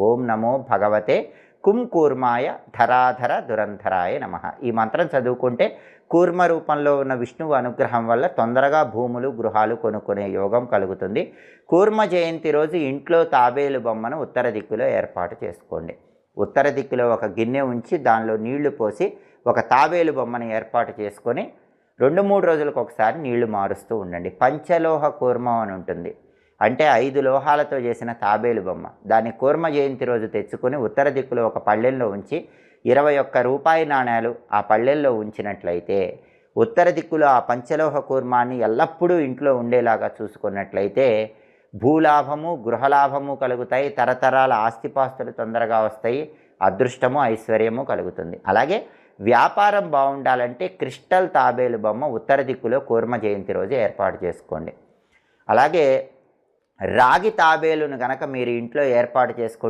ఓం నమో భగవతే కుంకూర్మాయ ధరాధర దురంధరాయ నమః. ఈ మంత్రం చదువుకుంటే కూర్మ రూపంలో ఉన్న విష్ణువు అనుగ్రహం వల్ల తొందరగా భూములు గృహాలు కొనుక్కునే యోగం కలుగుతుంది. కూర్మ జయంతి రోజు ఇంట్లో తాబేలు బొమ్మను ఉత్తర దిక్కులో ఏర్పాటు చేసుకోండి. ఉత్తర దిక్కులో ఒక గిన్నె ఉంచి దానిలో నీళ్లు పోసి ఒక తాబేలు బొమ్మను ఏర్పాటు చేసుకొని 2-3 రోజులకు ఒకసారి నీళ్లు మారుస్తూ ఉండండి. పంచలోహ కూర్మం అని ఉంటుంది, అంటే 5 లోహాలతో చేసిన తాబేలు బొమ్మ. దాన్ని కూర్మ జయంతి రోజు తెచ్చుకొని ఉత్తర దిక్కులో ఒక పళ్ళెంలో ఉంచి 21 రూపాయి నాణేలు ఆ పళ్ళెంలో ఉంచినట్లయితే ఉత్తర దిక్కులో ఆ పంచలోహ కూర్మాన్ని ఎల్లప్పుడూ ఇంట్లో ఉండేలాగా చూసుకున్నట్లయితే భూలాభము గృహలాభము కలుగుతాయి, తరతరాల ఆస్తిపాస్తులు తొందరగా వస్తాయి, అదృష్టము ఐశ్వర్యము కలుగుతుంది. అలాగే వ్యాపారం బాగుండాలంటే క్రిస్టల్ తాబేలు బొమ్మ ఉత్తర దిక్కులో కూర్మ జయంతి రోజు ఏర్పాటు చేసుకోండి. అలాగే రాగి తాబేలును గనక మీరు ఇంట్లో ఏర్పాటు చేసుకుంటే